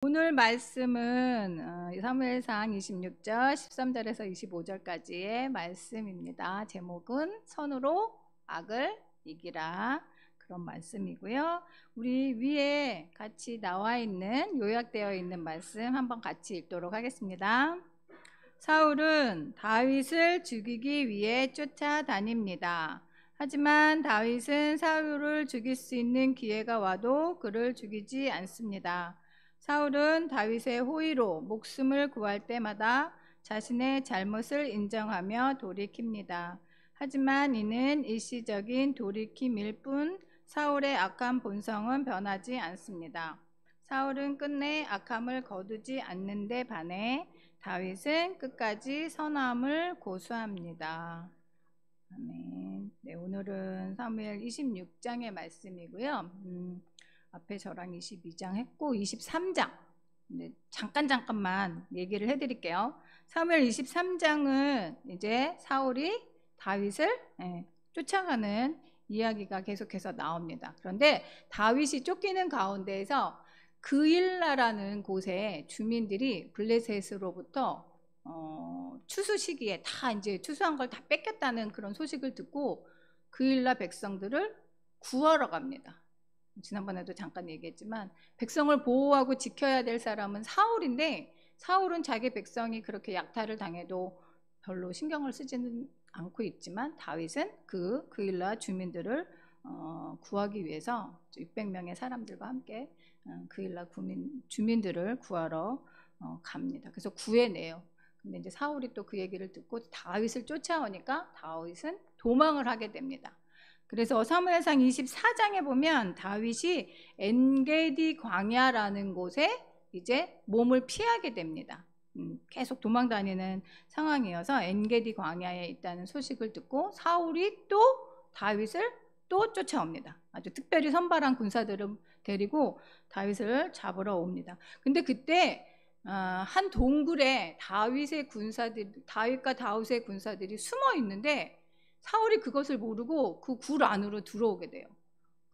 오늘 말씀은 사무엘상 26절 13절에서 25절까지의 말씀입니다. 제목은 선으로 악을 이기라, 그런 말씀이고요. 우리 위에 같이 나와 있는, 요약되어 있는 말씀 한번 같이 읽도록 하겠습니다. 사울은 다윗을 죽이기 위해 쫓아다닙니다. 하지만 다윗은 사울을 죽일 수 있는 기회가 와도 그를 죽이지 않습니다. 사울은 다윗의 호의로 목숨을 구할 때마다 자신의 잘못을 인정하며 돌이킵니다. 하지만 이는 일시적인 돌이킴일 뿐 사울의 악한 본성은 변하지 않습니다. 사울은 끝내 악함을 거두지 않는 데 반해 다윗은 끝까지 선함을 고수합니다. 아멘. 네, 오늘은 사무엘 26장의 말씀이고요. 앞에 저랑 22장 했고 23장 잠깐만 얘기를 해드릴게요. 사무엘 23장은 이제 사울이 다윗을 쫓아가는 이야기가 계속해서 나옵니다. 그런데 다윗이 쫓기는 가운데에서 그일라라는 곳에 주민들이 블레셋으로부터 추수 시기에 다 이제 추수한 걸 다 뺏겼다는 그런 소식을 듣고 그일라 백성들을 구하러 갑니다. 지난번에도 잠깐 얘기했지만 백성을 보호하고 지켜야 될 사람은 사울인데, 사울은 자기 백성이 그렇게 약탈을 당해도 별로 신경을 쓰지는 않고 있지만 다윗은 그일라 주민들을 구하기 위해서 600명의 사람들과 함께 그일라 주민들을 구하러 갑니다. 그래서 구해내요. 근데 이제 사울이 또 그 얘기를 듣고 다윗을 쫓아오니까 다윗은 도망을 하게 됩니다. 그래서 사무엘상 24장에 보면 다윗이 엔게디 광야라는 곳에 이제 몸을 피하게 됩니다. 계속 도망 다니는 상황이어서 엔게디 광야에 있다는 소식을 듣고 사울이 또 다윗을 또 쫓아옵니다. 아주 특별히 선발한 군사들을 데리고 다윗을 잡으러 옵니다. 근데 그때 한 동굴에 다윗과 다윗의 군사들이 숨어 있는데 사울이 그것을 모르고 그 굴 안으로 들어오게 돼요.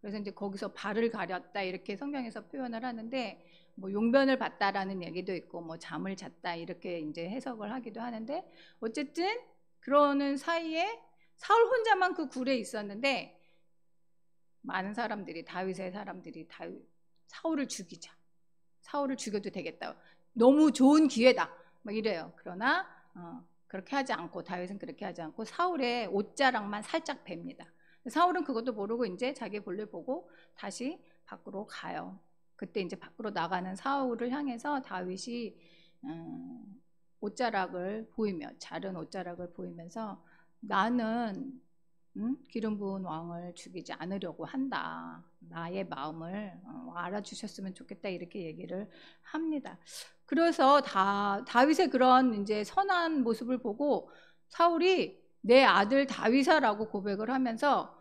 그래서 이제 거기서 발을 가렸다 이렇게 성경에서 표현을 하는데, 뭐 용변을 봤다라는 얘기도 있고 뭐 잠을 잤다 이렇게 이제 해석을 하기도 하는데, 어쨌든 그러는 사이에 사울 혼자만 그 굴에 있었는데 많은 사람들이, 다윗의 사람들이 사울을 죽이자, 사울을 죽여도 되겠다, 너무 좋은 기회다 막 이래요. 그러나 그렇게 하지 않고, 다윗은 그렇게 하지 않고 사울의 옷자락만 살짝 뵙니다. 사울은 그것도 모르고 이제 자기 볼일 보고 다시 밖으로 가요. 그때 이제 밖으로 나가는 사울을 향해서 다윗이 옷자락을 보이며, 자른 옷자락을 보이면서 나는 기름 부은 왕을 죽이지 않으려고 한다, 나의 마음을 알아주셨으면 좋겠다, 이렇게 얘기를 합니다. 그래서 다윗의 그런 이제 선한 모습을 보고 사울이 내 아들 다윗아라고 고백을 하면서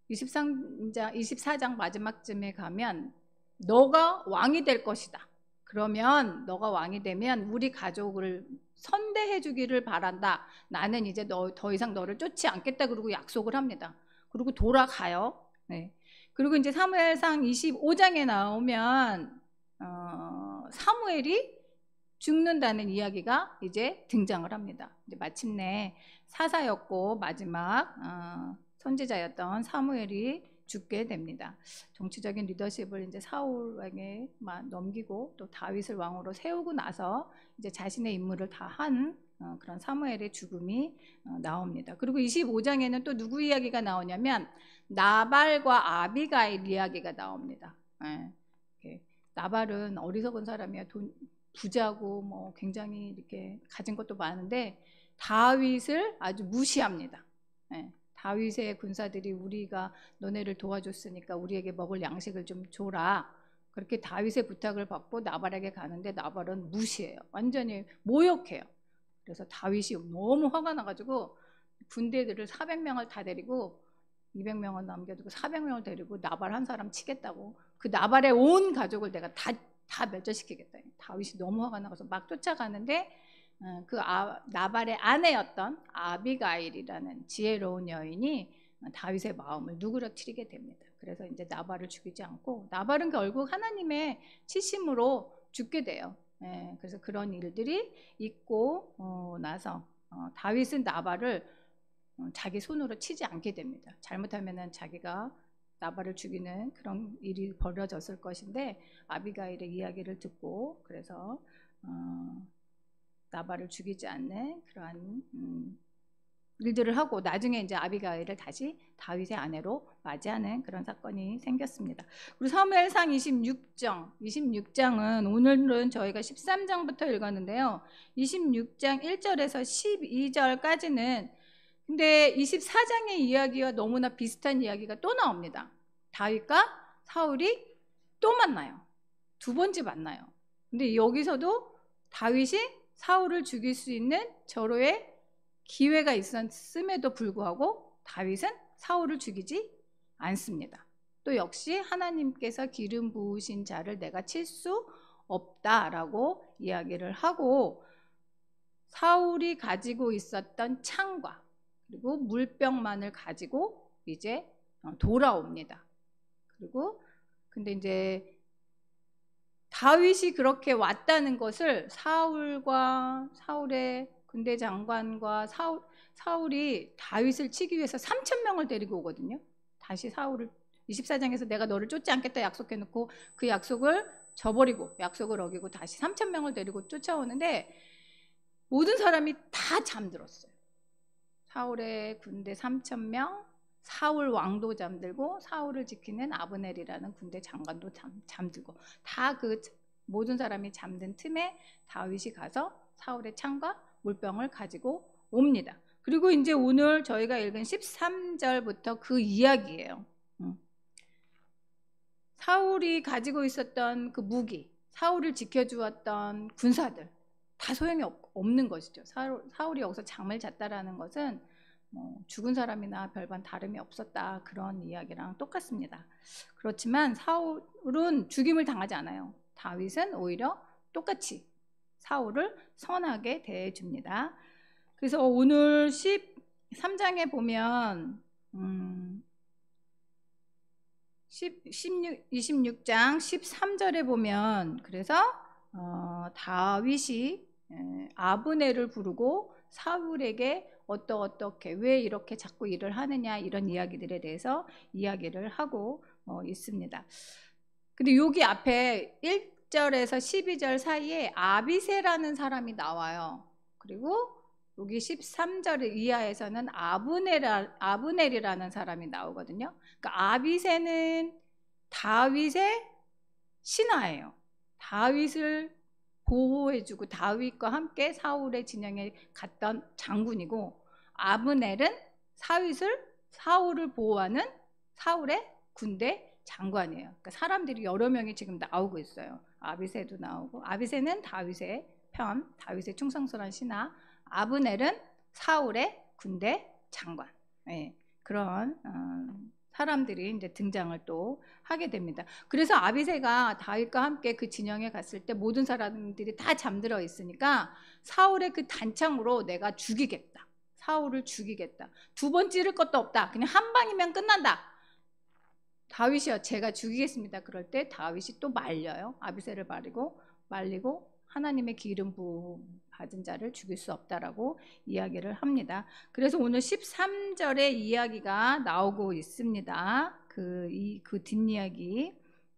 24장 마지막쯤에 가면 너가 왕이 될 것이다, 그러면 너가 왕이 되면 우리 가족을 선대해 주기를 바란다, 나는 이제 더 이상 너를 쫓지 않겠다, 그러고 약속을 합니다. 그리고 돌아가요. 네. 그리고 이제 사무엘상 25장에 나오면 사무엘이 죽는다는 이야기가 이제 등장을 합니다. 이제 마침내 사사였고 마지막 선지자였던 사무엘이 죽게 됩니다. 정치적인 리더십을 이제 사울에게 넘기고 또 다윗을 왕으로 세우고 나서 이제 자신의 임무를 다 한 그런 사무엘의 죽음이 나옵니다. 그리고 25장에는 또 누구 이야기가 나오냐면 나발과 아비가일 이야기가 나옵니다. 나발은 어리석은 사람이야. 부자고 뭐 굉장히 이렇게 가진 것도 많은데 다윗을 아주 무시합니다. 다윗의 군사들이 우리가 너네를 도와줬으니까 우리에게 먹을 양식을 좀 줘라, 그렇게 다윗의 부탁을 받고 나발에게 가는데 나발은 무시해요. 완전히 모욕해요. 그래서 다윗이 너무 화가 나가지고 군대들을 400명을 다 데리고, 200명은 남겨두고 400명을 데리고 나발 한 사람 치겠다고, 그 나발의 온 가족을 내가 다 멸절시키겠다. 다윗이 너무 화가 나서 막 쫓아가는데 나발의 아내였던 아비가일이라는 지혜로운 여인이 다윗의 마음을 누그러뜨리게 됩니다. 그래서 이제 나발을 죽이지 않고, 나발은 결국 하나님의 치심으로 죽게 돼요. 예, 그래서 그런 일들이 있고 나서 다윗은 나발을 자기 손으로 치지 않게 됩니다. 잘못하면은 자기가 나발을 죽이는 그런 일이 벌어졌을 것인데 아비가일의 이야기를 듣고 그래서 나발을 죽이지 않는 그러한 일들을 하고 나중에 이제 아비가일을 다시 다윗의 아내로 맞이하는 그런 사건이 생겼습니다. 그리고 사무엘상 26장은 오늘은 저희가 13장부터 읽었는데요. 26장 1절에서 12절까지는 근데 24장의 이야기와 너무나 비슷한 이야기가 또 나옵니다. 다윗과 사울이 또 만나요. 두 번째 만나요. 근데 여기서도 다윗이 사울을 죽일 수 있는 절호의 기회가 있었음에도 불구하고 다윗은 사울을 죽이지 않습니다. 또 역시 하나님께서 기름 부으신 자를 내가 칠 수 없다라고 이야기를 하고 사울이 가지고 있었던 창과 그리고 물병만을 가지고 이제 돌아옵니다. 그리고 근데 이제 다윗이 그렇게 왔다는 것을 사울의 군대 장관과 사울이 다윗을 치기 위해서 3,000명을 데리고 오거든요. 다시 사울을 24장에서 내가 너를 쫓지 않겠다 약속해 놓고 그 약속을 저버리고 약속을 어기고 다시 3,000명을 데리고 쫓아오는데 모든 사람이 다 잠들었어요. 사울의 군대 3,000명, 사울 왕도 잠들고 사울을 지키는 아브넬이라는 군대 장관도 잠들고 다 그 모든 사람이 잠든 틈에 다윗이 가서 사울의 창과 물병을 가지고 옵니다. 그리고 이제 오늘 저희가 읽은 13절부터 그 이야기예요. 사울이 가지고 있었던 그 무기, 사울을 지켜주었던 군사들 다 소용이 없는 것이죠. 사울이 여기서 잠을 잤다라는 것은 죽은 사람이나 별반 다름이 없었다 그런 이야기랑 똑같습니다. 그렇지만 사울은 죽임을 당하지 않아요. 다윗은 오히려 똑같이 사울을 선하게 대해줍니다. 그래서 오늘 13장에 보면 26장 13절에 보면 그래서 다윗이 아브넬을 부르고 사울에게 어떻게 왜 이렇게 자꾸 일을 하느냐 이런 이야기들에 대해서 이야기를 하고 있습니다. 근데 여기 앞에 1절에서 12절 사이에 아비새라는 사람이 나와요. 그리고 여기 13절 이하에서는 아브넬이라는 사람이 나오거든요. 그러니까 아비새는 다윗의 신하예요. 다윗을 보호해주고 다윗과 함께 사울의 진영에 갔던 장군이고 아브넬은 사울을 보호하는 사울의 군대 장관이에요. 그러니까 사람들이 여러 명이 지금 나오고 있어요. 아비새도 나오고 아비새는 다윗의 편, 다윗의 충성스러운 신하, 아브넬은 사울의 군대 장관. 네, 그런 사람들이 이제 등장을 또 하게 됩니다. 그래서 아비새가 다윗과 함께 그 진영에 갔을 때 모든 사람들이 다 잠들어 있으니까 사울의 그 단창으로 내가 죽이겠다. 사울을 죽이겠다. 두 번 찌를 것도 없다. 그냥 한 방이면 끝난다. 다윗이요, 제가 죽이겠습니다. 그럴 때 다윗이 또 말려요. 아비새를 말리고 하나님의 기름 받은 자를 죽일 수 없다라고 이야기를 합니다. 그래서 오늘 13절의 이야기가 나오고 있습니다. 그 뒷이야기.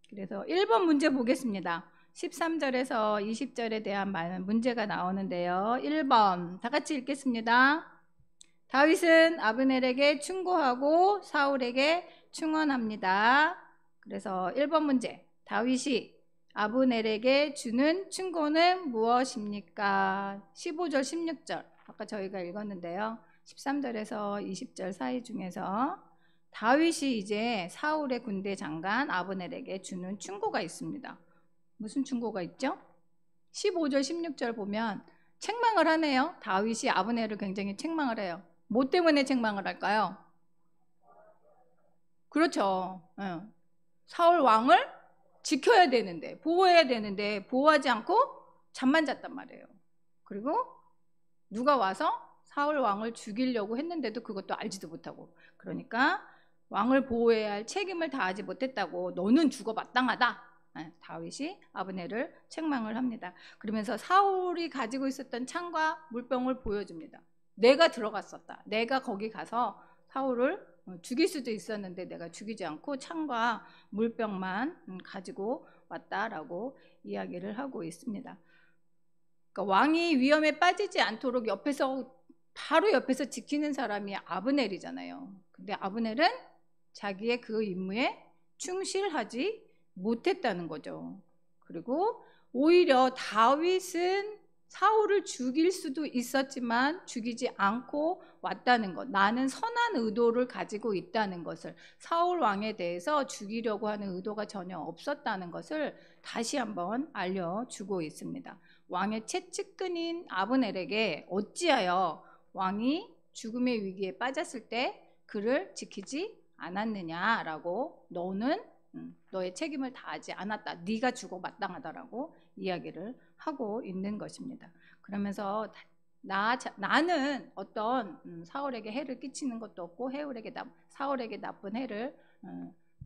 그래서 1번 문제 보겠습니다. 13절에서 20절에 대한 많은 문제가 나오는데요. 1번 다 같이 읽겠습니다. 다윗은 아브넬에게 충고하고 사울에게 충언합니다. 그래서 1번 문제, 다윗이 아브넬에게 주는 충고는 무엇입니까? 15절, 16절 아까 저희가 읽었는데요. 13절에서 20절 사이 중에서 다윗이 이제 사울의 군대 장관 아브넬에게 주는 충고가 있습니다. 무슨 충고가 있죠? 15절, 16절 보면 책망을 하네요. 다윗이 아브넬을 굉장히 책망을 해요. 뭐 때문에 책망을 할까요? 그렇죠. 사울 왕을 지켜야 되는데 보호해야 되는데 보호하지 않고 잠만 잤단 말이에요. 그리고 누가 와서 사울 왕을 죽이려고 했는데도 그것도 알지도 못하고 그러니까 왕을 보호해야 할 책임을 다하지 못했다고 너는 죽어 마땅하다. 다윗이 아브넬을 책망을 합니다. 그러면서 사울이 가지고 있었던 창과 물병을 보여줍니다. 내가 들어갔었다. 내가 거기 가서 사울을 죽일 수도 있었는데 내가 죽이지 않고 창과 물병만 가지고 왔다라고 이야기를 하고 있습니다. 그러니까 왕이 위험에 빠지지 않도록 바로 옆에서 지키는 사람이 아브넬이잖아요. 근데 아브넬은 자기의 그 임무에 충실하지 못했다는 거죠. 그리고 오히려 다윗은 사울을 죽일 수도 있었지만 죽이지 않고 왔다는 것, 나는 선한 의도를 가지고 있다는 것을, 사울 왕에 대해서 죽이려고 하는 의도가 전혀 없었다는 것을 다시 한번 알려주고 있습니다. 왕의 채찍근인 아브넬에게 어찌하여 왕이 죽음의 위기에 빠졌을 때 그를 지키지 않았느냐라고, 너는 너의 책임을 다하지 않았다. 네가 죽어 마땅하다라고 이야기를 하고 있는 것입니다. 그러면서 나는 어떤 사울에게 해를 끼치는 것도 없고 사울에게 나쁜 해를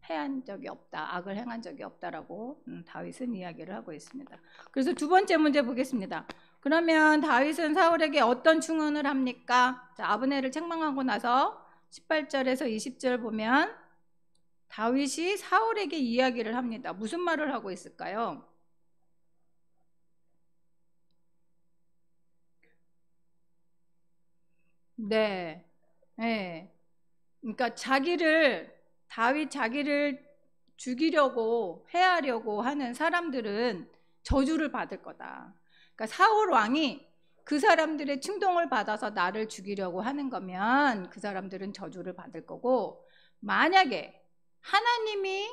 행한 적이 없다. 악을 행한 적이 없다라고 다윗은 이야기를 하고 있습니다. 그래서 두 번째 문제 보겠습니다. 그러면 다윗은 사울에게 어떤 충언을 합니까? 자, 아브넬을 책망하고 나서 18절에서 20절 보면 다윗이 사울에게 이야기를 합니다. 무슨 말을 하고 있을까요? 네. 네. 그러니까 다윗 자기를 죽이려고 해하려고 하는 사람들은 저주를 받을 거다. 그러니까 사울 왕이 그 사람들의 충동을 받아서 나를 죽이려고 하는 거면 그 사람들은 저주를 받을 거고, 만약에 하나님이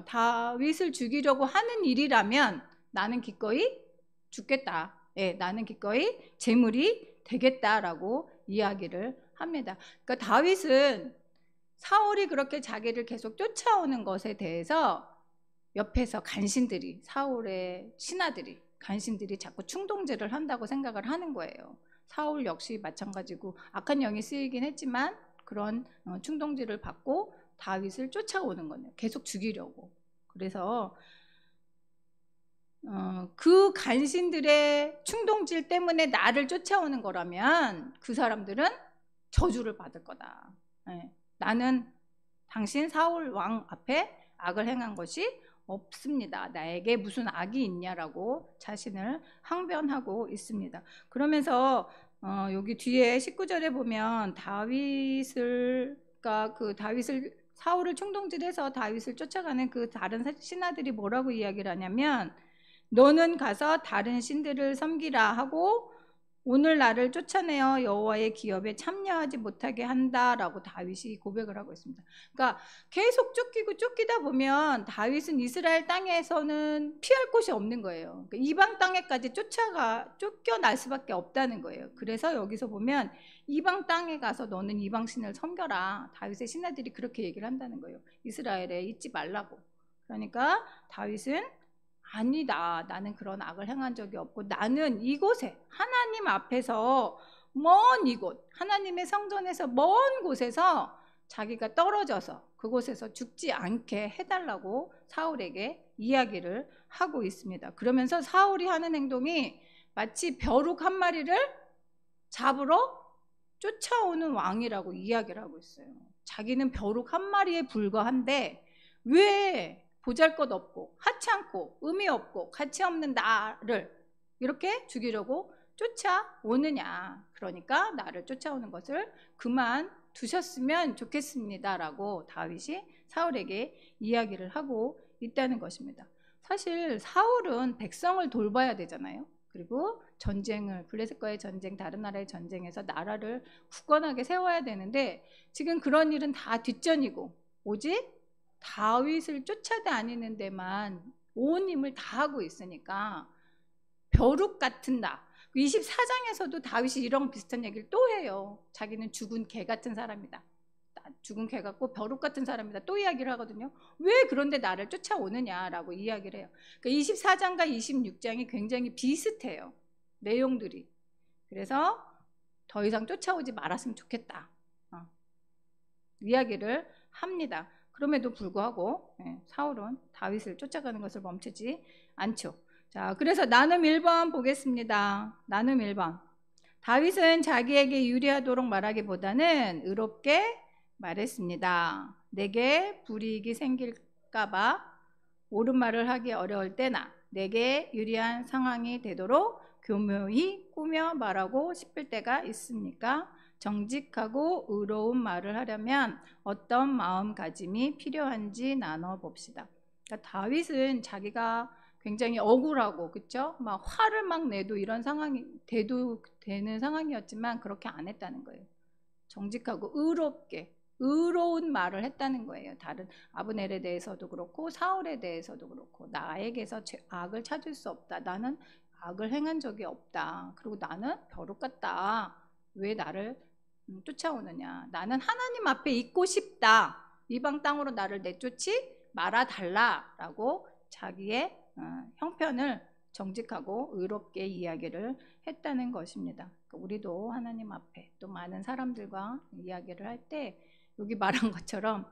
다윗을 죽이려고 하는 일이라면 나는 기꺼이 죽겠다. 나는 기꺼이 제물이 되겠다라고 이야기를 합니다. 그러니까 다윗은 사울이 그렇게 자기를 계속 쫓아오는 것에 대해서 옆에서 사울의 간신들이 자꾸 충동질을 한다고 생각을 하는 거예요. 사울 역시 마찬가지고 악한 영이 쓰이긴 했지만 그런 충동질을 받고 다윗을 쫓아오는 거예요. 계속 죽이려고. 그래서 그 간신들의 충동질 때문에 나를 쫓아오는 거라면 그 사람들은 저주를 받을 거다. 나는 당신 사울 왕 앞에 악을 행한 것이 없습니다. 나에게 무슨 악이 있냐라고 자신을 항변하고 있습니다. 그러면서 여기 뒤에 19절에 보면 사울을 충동질해서 다윗을 쫓아가는 그 다른 신하들이 뭐라고 이야기를 하냐면, 너는 가서 다른 신들을 섬기라 하고 오늘 나를 쫓아내어 여호와의 기업에 참여하지 못하게 한다라고 다윗이 고백을 하고 있습니다. 그러니까 계속 쫓기다 보면 다윗은 이스라엘 땅에서는 피할 곳이 없는 거예요. 그러니까 이방 땅에까지 쫓겨날 수밖에 없다는 거예요. 그래서 여기서 보면 이방 땅에 가서 너는 이방 신을 섬겨라. 다윗의 신하들이 그렇게 얘기를 한다는 거예요. 이스라엘에 있지 말라고. 그러니까 다윗은 아니다. 나는 그런 악을 행한 적이 없고 나는 이곳에 하나님 앞에서 먼 이곳, 하나님의 성전에서 먼 곳에서 자기가 떨어져서 그곳에서 죽지 않게 해달라고 사울에게 이야기를 하고 있습니다. 그러면서 사울이 하는 행동이 마치 벼룩 한 마리를 잡으러 쫓아오는 왕이라고 이야기를 하고 있어요. 자기는 벼룩 한 마리에 불과한데 왜 보잘것없고 하찮고 의미 없고 가치 없는 나를 이렇게 죽이려고 쫓아오느냐. 그러니까 나를 쫓아오는 것을 그만 두셨으면 좋겠습니다라고 다윗이 사울에게 이야기를 하고 있다는 것입니다. 사실 사울은 백성을 돌봐야 되잖아요. 그리고 블레셋과의 전쟁, 다른 나라의 전쟁에서 나라를 굳건하게 세워야 되는데 지금 그런 일은 다 뒷전이고 오직 다윗을 쫓아다니는 데만 온 힘을 다하고 있으니까 벼룩 같은 나. 24장에서도 다윗이 이런 비슷한 얘기를 또 해요. 자기는 죽은 개 같은 사람이다. 죽은 개 같고 벼룩 같은 사람이다. 또 이야기를 하거든요. 왜 그런데 나를 쫓아오느냐라고 이야기를 해요. 그러니까 24장과 26장이 굉장히 비슷해요. 내용들이. 그래서 더 이상 쫓아오지 말았으면 좋겠다. 이야기를 합니다. 그럼에도 불구하고 사울은 다윗을 쫓아가는 것을 멈추지 않죠. 자, 그래서 나눔 1번 보겠습니다. 나눔 1번. 다윗은 자기에게 유리하도록 말하기보다는 의롭게 말했습니다. 내게 불이익이 생길까봐 옳은 말을 하기 어려울 때나 내게 유리한 상황이 되도록 교묘히 꾸며 말하고 싶을 때가 있습니까? 정직하고 의로운 말을 하려면 어떤 마음가짐이 필요한지 나눠봅시다. 그러니까 다윗은 자기가 굉장히 억울하고, 그쵸? 막 화를 막 내도 이런 상황이 돼도 되는 상황이었지만 그렇게 안 했다는 거예요. 정직하고 의롭게, 의로운 말을 했다는 거예요. 다른 아브넬에 대해서도 그렇고 사울에 대해서도 그렇고, 나에게서 악을 찾을 수 없다. 나는 악을 행한 적이 없다. 그리고 나는 벼룩 같다. 왜 나를 쫓아오느냐. 나는 하나님 앞에 있고 싶다. 이방 땅으로 나를 내쫓지 말아달라라고 자기의 형편을 정직하고 의롭게 이야기를 했다는 것입니다. 우리도 하나님 앞에 또 많은 사람들과 이야기를 할 때 여기 말한 것처럼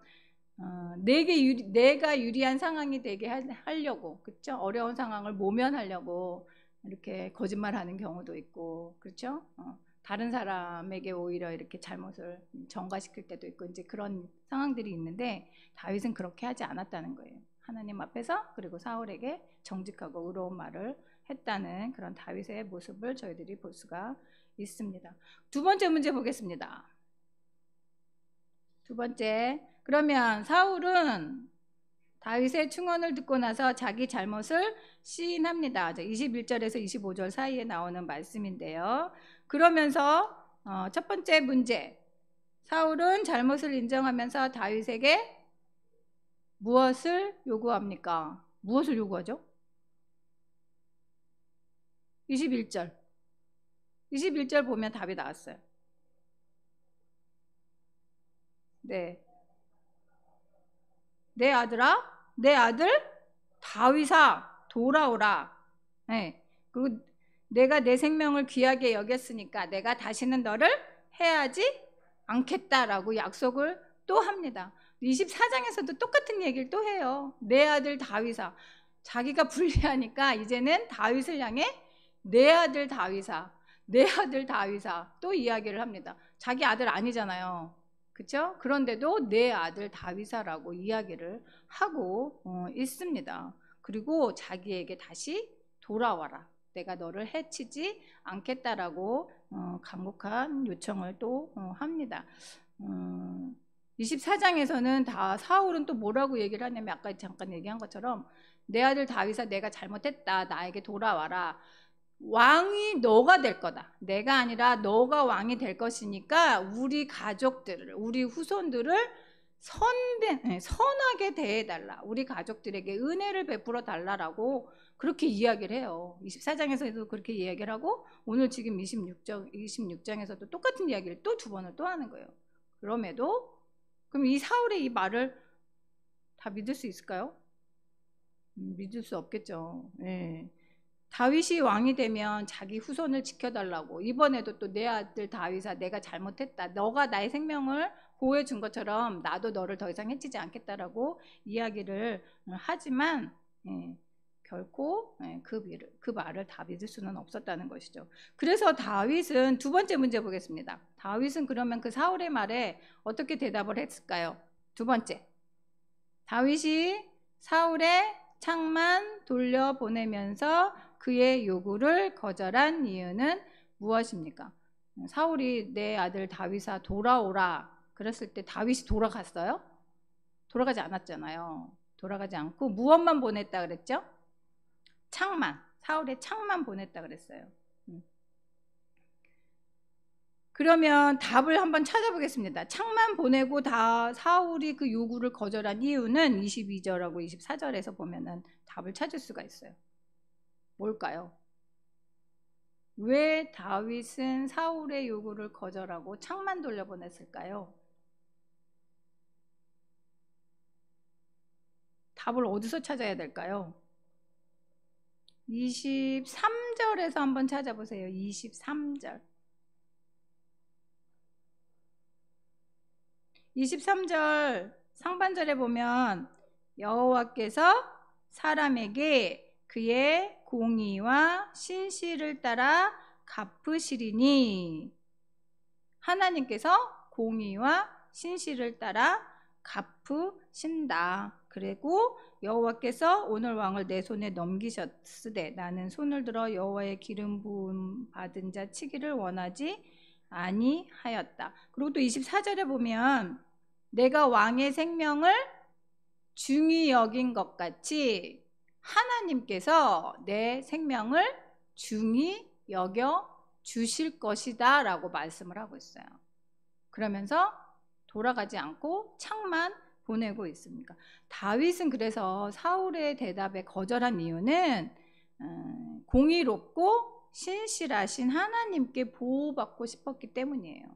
내가 유리한 상황이 되게 하려고, 그렇죠? 어려운 상황을 모면하려고 이렇게 거짓말하는 경우도 있고, 그렇죠? 다른 사람에게 오히려 이렇게 잘못을 전가시킬 때도 있고, 이제 그런 상황들이 있는데 다윗은 그렇게 하지 않았다는 거예요. 하나님 앞에서, 그리고 사울에게 정직하고 의로운 말을 했다는 그런 다윗의 모습을 저희들이 볼 수가 있습니다. 두 번째 문제 보겠습니다. 두 번째, 그러면 사울은 다윗의 충언을 듣고 나서 자기 잘못을 시인합니다. 21절에서 25절 사이에 나오는 말씀인데요. 그러면서 첫 번째 문제, 사울은 잘못을 인정하면서 다윗에게 무엇을 요구합니까? 무엇을 요구하죠? 21절. 21절 보면 답이 나왔어요. 네. 내 아들아, 내 아들 다윗아, 돌아오라. 네. 그리고 내가 내 생명을 귀하게 여겼으니까 내가 다시는 너를 해하지 않겠다라고 약속을 또 합니다. 24장에서도 똑같은 얘기를 또 해요. 내 아들 다윗아. 자기가 불리하니까 이제는 다윗을 향해 내 아들 다윗아, 내 아들 다윗아 또 이야기를 합니다. 자기 아들 아니잖아요. 그렇죠? 그런데도 내 아들 다윗아라고 이야기를 하고 있습니다. 그리고 자기에게 다시 돌아와라. 내가 너를 해치지 않겠다라고 간곡한 요청을 또 합니다. 24장에서는 다 사울은 또 뭐라고 얘기를 하냐면 아까 잠깐 얘기한 것처럼 내 아들 다윗아 내가 잘못했다. 나에게 돌아와라. 왕이 너가 될 거다. 내가 아니라 너가 왕이 될 것이니까 우리 가족들을, 우리 후손들을 선하게 대해달라. 우리 가족들에게 은혜를 베풀어 달라라고 그렇게 이야기를 해요. 24장에서도 그렇게 이야기를 하고 오늘 지금 26장에서도 똑같은 이야기를 또 두 번을 또 하는 거예요. 그럼에도 그럼 이 사울의 이 말을 다 믿을 수 있을까요? 믿을 수 없겠죠. 네. 다윗이 왕이 되면 자기 후손을 지켜달라고, 이번에도 또 내 아들 다윗아 내가 잘못했다. 너가 나의 생명을 보호해 준 것처럼 나도 너를 더 이상 해치지 않겠다라고 이야기를 하지만 결코 그 말을 다 믿을 수는 없었다는 것이죠. 그래서 다윗은 두 번째 문제 보겠습니다. 다윗은 그러면 그 사울의 말에 어떻게 대답을 했을까요? 두 번째, 다윗이 사울의 창만 돌려보내면서 그의 요구를 거절한 이유는 무엇입니까? 사울이 내 아들 다윗아 돌아오라 그랬을 때 다윗이 돌아갔어요? 돌아가지 않았잖아요. 돌아가지 않고 무엇만 보냈다 그랬죠? 창만, 사울의 창만 보냈다 그랬어요. 그러면 답을 한번 찾아보겠습니다. 창만 보내고 다 사울이 그 요구를 거절한 이유는 22절하고 24절에서 보면은 답을 찾을 수가 있어요. 뭘까요? 왜 다윗은 사울의 요구를 거절하고 창만 돌려보냈을까요? 답을 어디서 찾아야 될까요? 23절에서 한번 찾아보세요. 23절. 23절 상반절에 보면 여호와께서 사람에게 그의 공의와 신실을 따라 갚으시리니, 하나님께서 공의와 신실을 따라 갚으신다. 그리고 여호와께서 오늘 왕을 내 손에 넘기셨으되 나는 손을 들어 여호와의 기름 부음 받은 자 치기를 원하지 아니하였다. 그리고 또 24절에 보면 내가 왕의 생명을 중히 여긴 것 같이 하나님께서 내 생명을 중히 여겨 주실 것이다 라고 말씀을 하고 있어요. 그러면서 돌아가지 않고 창만 보내고 있습니다. 다윗은 그래서 사울의 대답에 거절한 이유는 공의롭고 신실하신 하나님께 보호받고 싶었기 때문이에요.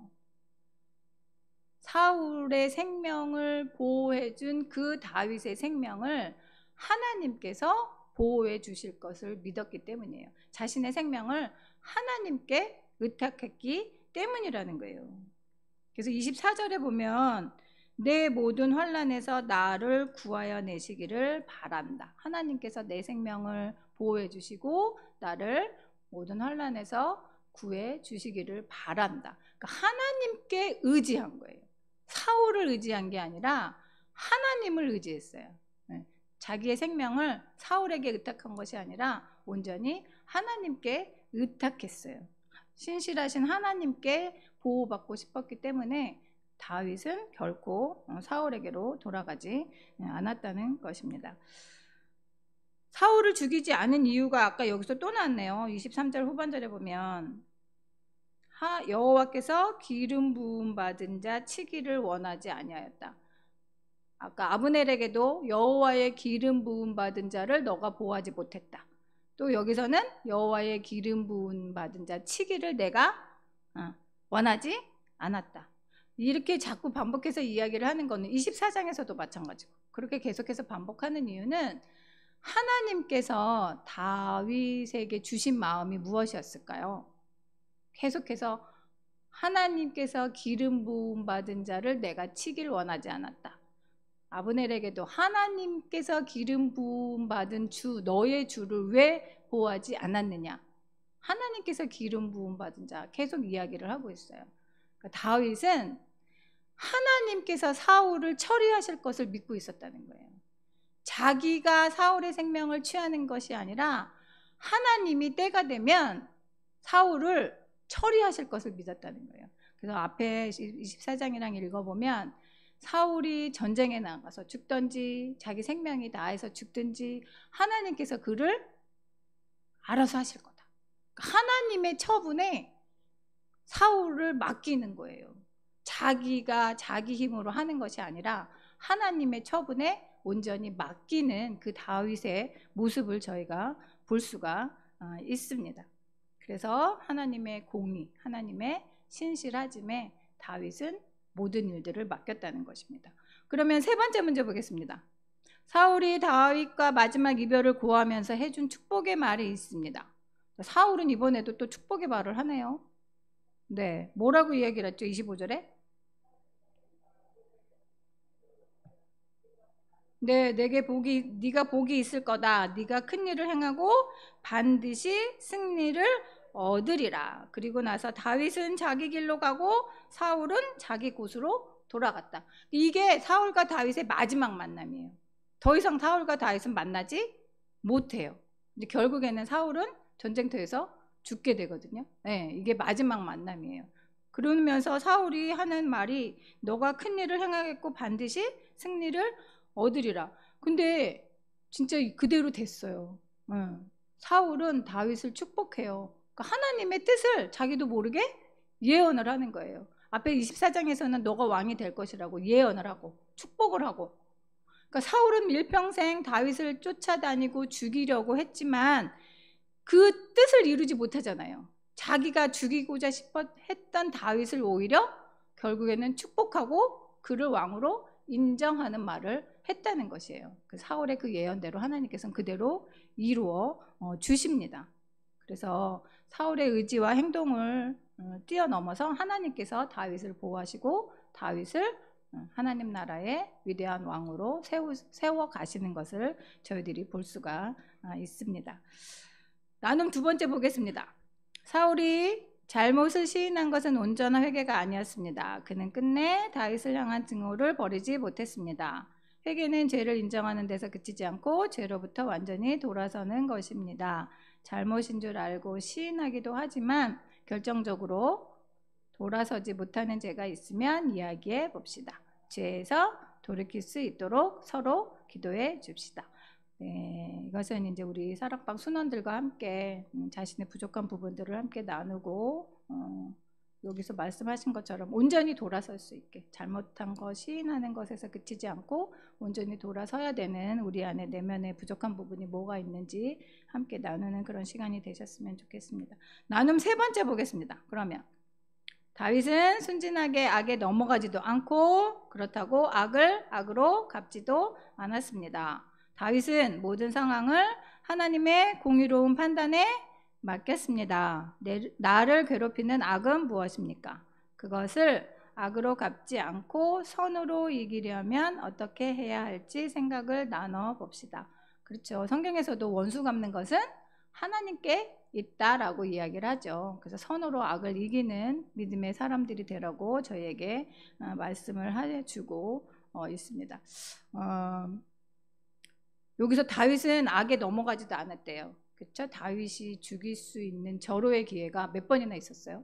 사울의 생명을 보호해준 그 다윗의 생명을 하나님께서 보호해 주실 것을 믿었기 때문이에요. 자신의 생명을 하나님께 의탁했기 때문이라는 거예요. 그래서 24절에 보면 내 모든 환난에서 나를 구하여 내시기를 바란다. 하나님께서 내 생명을 보호해 주시고 나를 모든 환난에서 구해 주시기를 바란다. 그러니까 하나님께 의지한 거예요. 사울을 의지한 게 아니라 하나님을 의지했어요. 자기의 생명을 사울에게 의탁한 것이 아니라 온전히 하나님께 의탁했어요. 신실하신 하나님께 보호받고 싶었기 때문에 다윗은 결코 사울에게로 돌아가지 않았다는 것입니다. 사울을 죽이지 않은 이유가 아까 여기서 또 나왔네요. 23절 후반절에 보면 여호와께서 기름 부음 받은 자 치기를 원하지 아니하였다. 아까 아브넬에게도 여호와의 기름 부음 받은 자를 너가 보호하지 못했다. 또 여기서는 여호와의 기름 부음 받은 자 치기를 내가 원하지 않았다. 이렇게 자꾸 반복해서 이야기를 하는 거는 24장에서도 마찬가지고, 그렇게 계속해서 반복하는 이유는 하나님께서 다윗에게 주신 마음이 무엇이었을까요? 계속해서 하나님께서 기름 부음 받은 자를 내가 치길 원하지 않았다. 아브넬에게도 하나님께서 기름 부음 받은 주 너의 주를 왜 보호하지 않았느냐? 하나님께서 기름 부음 받은 자 계속 이야기를 하고 있어요. 그러니까 다윗은 하나님께서 사울을 처리하실 것을 믿고 있었다는 거예요. 자기가 사울의 생명을 취하는 것이 아니라 하나님이 때가 되면 사울을 처리하실 것을 믿었다는 거예요. 그래서 앞에 24장이랑 읽어보면 사울이 전쟁에 나가서 죽든지 자기 생명이 다해서 죽든지 하나님께서 그를 알아서 하실 거다. 하나님의 처분에 사울을 맡기는 거예요. 자기가 자기 힘으로 하는 것이 아니라 하나님의 처분에 온전히 맡기는 그 다윗의 모습을 저희가 볼 수가 있습니다. 그래서 하나님의 공의, 하나님의 신실하심에 다윗은 모든 일들을 맡겼다는 것입니다. 그러면 세 번째 문제 보겠습니다. 사울이 다윗과 마지막 이별을 고하면서 해준 축복의 말이 있습니다. 사울은 이번에도 또 축복의 말을 하네요. 네, 뭐라고 이야기를 했죠? 25절에? 네, 네가 복이 있을 거다. 네가 큰 일을 행하고 반드시 승리를 얻으리라. 그리고 나서 다윗은 자기 길로 가고 사울은 자기 곳으로 돌아갔다. 이게 사울과 다윗의 마지막 만남이에요. 더 이상 사울과 다윗은 만나지 못해요. 이제 결국에는 사울은 전쟁터에서 죽게 되거든요. 네, 이게 마지막 만남이에요. 그러면서 사울이 하는 말이 너가 큰 일을 행하겠고 반드시 승리를 얻으리라. 근데 진짜 그대로 됐어요. 사울은 다윗을 축복해요. 그러니까 하나님의 뜻을 자기도 모르게 예언을 하는 거예요. 앞에 24장에서는 너가 왕이 될 것이라고 예언을 하고 축복을 하고. 그러니까 사울은 일평생 다윗을 쫓아다니고 죽이려고 했지만 그 뜻을 이루지 못하잖아요. 자기가 죽이고자 했던 다윗을 오히려 결국에는 축복하고 그를 왕으로 인정하는 말을 했다는 것이에요. 그 사울의 그 예언대로 하나님께서는 그대로 이루어 주십니다. 그래서 사울의 의지와 행동을 뛰어넘어서 하나님께서 다윗을 보호하시고 다윗을 하나님 나라의 위대한 왕으로 세워 가시는 것을 저희들이 볼 수가 있습니다. 나눔 두 번째 보겠습니다. 사울이 잘못을 시인한 것은 온전한 회개가 아니었습니다. 그는 끝내 다윗을 향한 증오를 버리지 못했습니다. 회개는 죄를 인정하는 데서 그치지 않고 죄로부터 완전히 돌아서는 것입니다. 잘못인 줄 알고 시인하기도 하지만 결정적으로 돌아서지 못하는 죄가 있으면 이야기해 봅시다. 죄에서 돌이킬 수 있도록 서로 기도해 줍시다. 네, 이것은 이제 우리 사랑방 순원들과 함께 자신의 부족한 부분들을 함께 나누고 여기서 말씀하신 것처럼 온전히 돌아설 수 있게 잘못한 거 시인하는 것에서 그치지 않고 온전히 돌아서야 되는 우리 안에 내면의 부족한 부분이 뭐가 있는지 함께 나누는 그런 시간이 되셨으면 좋겠습니다. 나눔 세 번째 보겠습니다. 그러면 다윗은 순진하게 악에 넘어가지도 않고 그렇다고 악을 악으로 갚지도 않았습니다. 다윗은 모든 상황을 하나님의 공의로운 판단에 맡겼습니다. 나를 괴롭히는 악은 무엇입니까? 그것을 악으로 갚지 않고 선으로 이기려면 어떻게 해야 할지 생각을 나눠 봅시다. 그렇죠. 성경에서도 원수 갚는 것은 하나님께 있다라고 이야기를 하죠. 그래서 선으로 악을 이기는 믿음의 사람들이 되라고 저희에게 말씀을 해주고 있습니다. 여기서 다윗은 악에 넘어가지도 않았대요. 그렇죠? 다윗이 죽일 수 있는 절호의 기회가 몇 번이나 있었어요?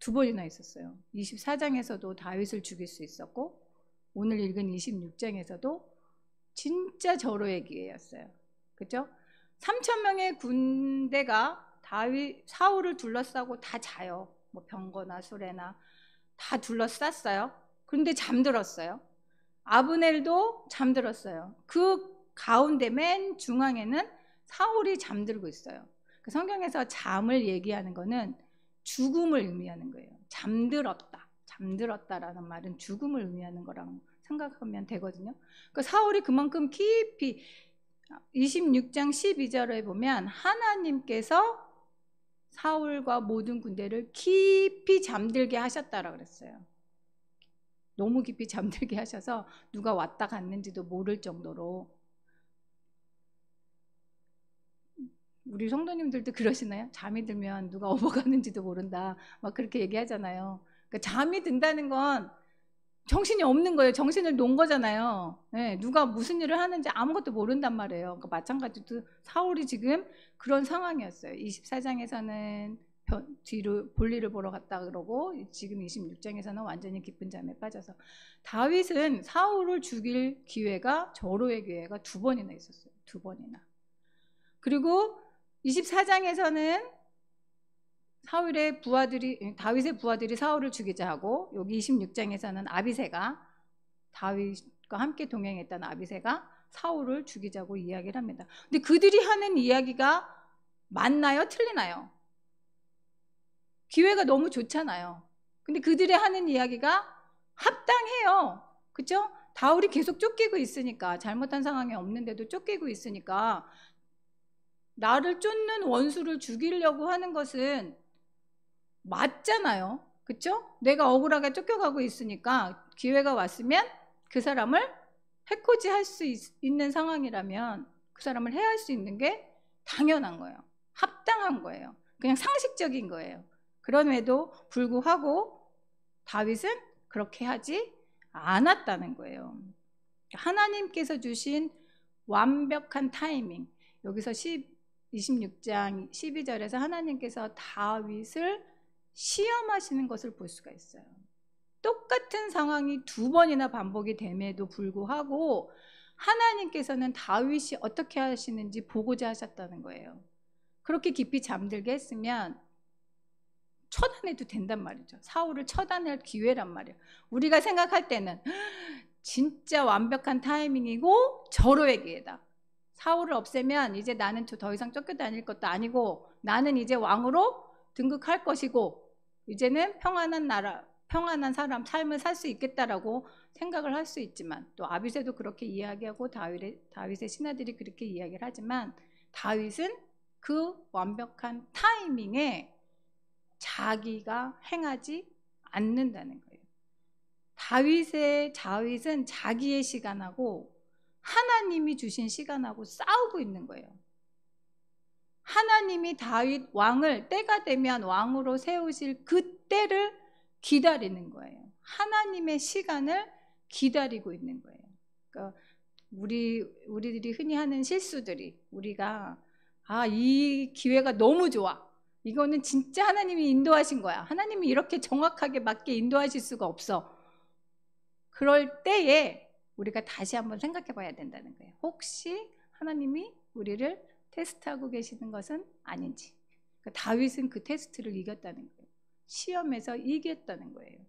2번이나 있었어요. 24장에서도 다윗을 죽일 수 있었고 오늘 읽은 26장에서도 진짜 절호의 기회였어요. 그렇죠? 3,000명의 군대가 사울을 둘러싸고 다 자요. 뭐 병거나 수레나 다 둘러쌌어요. 그런데 잠들었어요. 아브넬도 잠들었어요. 그 가운데 맨 중앙에는 사울이 잠들고 있어요. 성경에서 잠을 얘기하는 거는 죽음을 의미하는 거예요. 잠들었다라는 말은 죽음을 의미하는 거라고 생각하면 되거든요. 그러니까 사울이 그만큼 깊이 26장 12절에 보면 하나님께서 사울과 모든 군대를 깊이 잠들게 하셨다라고 그랬어요. 너무 깊이 잠들게 하셔서 누가 왔다 갔는지도 모를 정도로. 우리 성도님들도 그러시나요? 잠이 들면 누가 업어가는지도 모른다 막 그렇게 얘기하잖아요. 그러니까 잠이 든다는 건 정신이 없는 거예요. 정신을 놓은 거잖아요. 네, 누가 무슨 일을 하는지 아무것도 모른단 말이에요. 그러니까 마찬가지로 사울이 지금 그런 상황이었어요. 24장에서는 뒤로 볼일을 보러 갔다 그러고 지금 26장에서는 완전히 깊은 잠에 빠져서 다윗은 사울을 죽일 기회가 절호의 기회가 2번이나 있었어요. 2번이나. 그리고 24장에서는 다윗의 부하들이 사울을 죽이자 하고 여기 26장에서는 아비새가 다윗과 함께 동행했던 아비새가 사울을 죽이자고 이야기를 합니다. 근데 그들이 하는 이야기가 맞나요? 틀리나요? 기회가 너무 좋잖아요. 근데 그들이 하는 이야기가 합당해요. 그렇죠? 다윗이 계속 쫓기고 있으니까 잘못한 상황이 없는데도 쫓기고 있으니까 나를 쫓는 원수를 죽이려고 하는 것은 맞잖아요. 그렇죠? 내가 억울하게 쫓겨가고 있으니까 기회가 왔으면 그 사람을 해코지할 수 있는 상황이라면 그 사람을 해할 수 있는 게 당연한 거예요. 합당한 거예요. 그냥 상식적인 거예요. 그럼에도 불구하고 다윗은 그렇게 하지 않았다는 거예요. 하나님께서 주신 완벽한 타이밍. 여기서 26장 12절에서 하나님께서 다윗을 시험하시는 것을 볼 수가 있어요. 똑같은 상황이 2번이나 반복이 됨에도 불구하고 하나님께서는 다윗이 어떻게 하시는지 보고자 하셨다는 거예요. 그렇게 깊이 잠들게 했으면 처단해도 된단 말이죠. 사울을 처단할 기회란 말이에요. 우리가 생각할 때는 진짜 완벽한 타이밍이고 절호의 기회다. 사울을 없애면 이제 나는 더 이상 쫓겨다닐 것도 아니고 나는 이제 왕으로 등극할 것이고 이제는 평안한 나라, 평안한 삶을 살 수 있겠다라고 생각을 할 수 있지만 또 아비새도 그렇게 이야기하고 다윗의 신하들이 그렇게 이야기를 하지만 다윗은 그 완벽한 타이밍에 자기가 행하지 않는다는 거예요. 다윗은 자기의 시간하고 하나님이 주신 시간하고 싸우고 있는 거예요. 하나님이 다윗 왕을 때가 되면 왕으로 세우실 그때를 기다리는 거예요. 하나님의 시간을 기다리고 있는 거예요. 그러니까 우리들이 흔히 하는 실수들이, 우리가 이 기회가 너무 좋아, 이거는 진짜 하나님이 인도하신 거야, 하나님이 이렇게 정확하게 맞게 인도하실 수가 없어, 그럴 때에 우리가 다시 한번 생각해 봐야 된다는 거예요. 혹시 하나님이 우리를 테스트하고 계시는 것은 아닌지. 그러니까 다윗은 그 테스트를 이겼다는 거예요. 시험에서 이겼다는 거예요.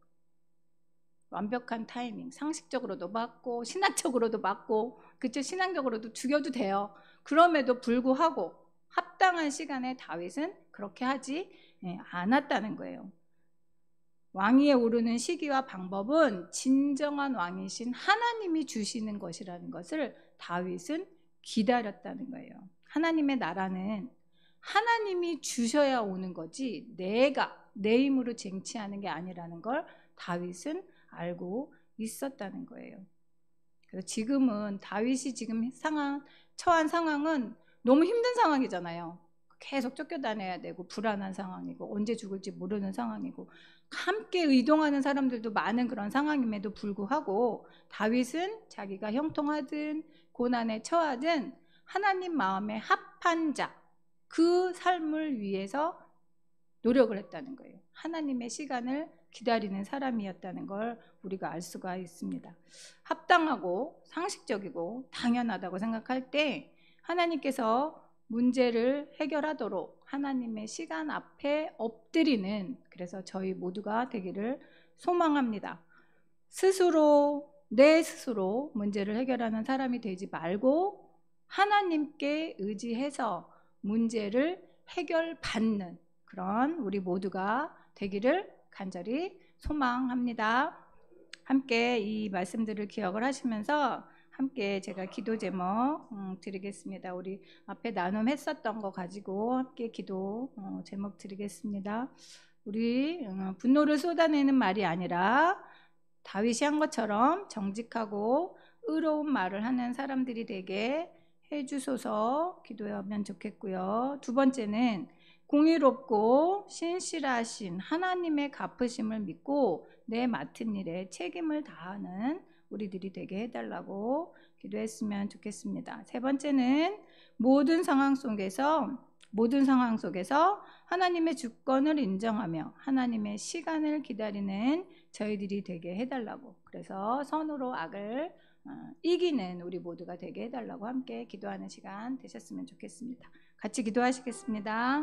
완벽한 타이밍, 상식적으로도 맞고 신학적으로도 맞고, 그쵸? 신앙적으로도 죽여도 돼요. 그럼에도 불구하고 합당한 시간에 다윗은 그렇게 하지 않았다는 거예요. 왕위에 오르는 시기와 방법은 진정한 왕이신 하나님이 주시는 것이라는 것을 다윗은 기다렸다는 거예요. 하나님의 나라는 하나님이 주셔야 오는 거지 내가 내 힘으로 쟁취하는 게 아니라는 걸 다윗은 알고 있었다는 거예요. 그래서 지금은 다윗이 지금 처한 상황은 너무 힘든 상황이잖아요. 계속 쫓겨다녀야 되고 불안한 상황이고 언제 죽을지 모르는 상황이고 함께 이동하는 사람들도 많은 그런 상황임에도 불구하고 다윗은 자기가 형통하든 고난에 처하든 하나님 마음에 합한 자, 그 삶을 위해서 노력을 했다는 거예요. 하나님의 시간을 기다리는 사람이었다는 걸 우리가 알 수가 있습니다. 합당하고 상식적이고 당연하다고 생각할 때 하나님께서 문제를 해결하도록 하나님의 시간 앞에 엎드리는, 그래서 저희 모두가 되기를 소망합니다. 내 스스로 문제를 해결하는 사람이 되지 말고 하나님께 의지해서 문제를 해결받는 그런 우리 모두가 되기를 간절히 소망합니다. 함께 이 말씀들을 기억을 하시면서 함께 제가 기도 제목 드리겠습니다. 우리 앞에 나눔했었던 거 가지고 함께 기도 제목 드리겠습니다. 우리 분노를 쏟아내는 말이 아니라 다윗이 한 것처럼 정직하고 의로운 말을 하는 사람들이 되게 해주소서 기도하면 좋겠고요. 두 번째는 공의롭고 신실하신 하나님의 갚으심을 믿고 내 맡은 일에 책임을 다하는 우리들이 되게 해달라고 기도했으면 좋겠습니다. 세 번째는 모든 상황 속에서 하나님의 주권을 인정하며 하나님의 시간을 기다리는 저희들이 되게 해달라고, 그래서 선으로 악을 이기는 우리 모두가 되게 해달라고 함께 기도하는 시간 되셨으면 좋겠습니다. 같이 기도하시겠습니다.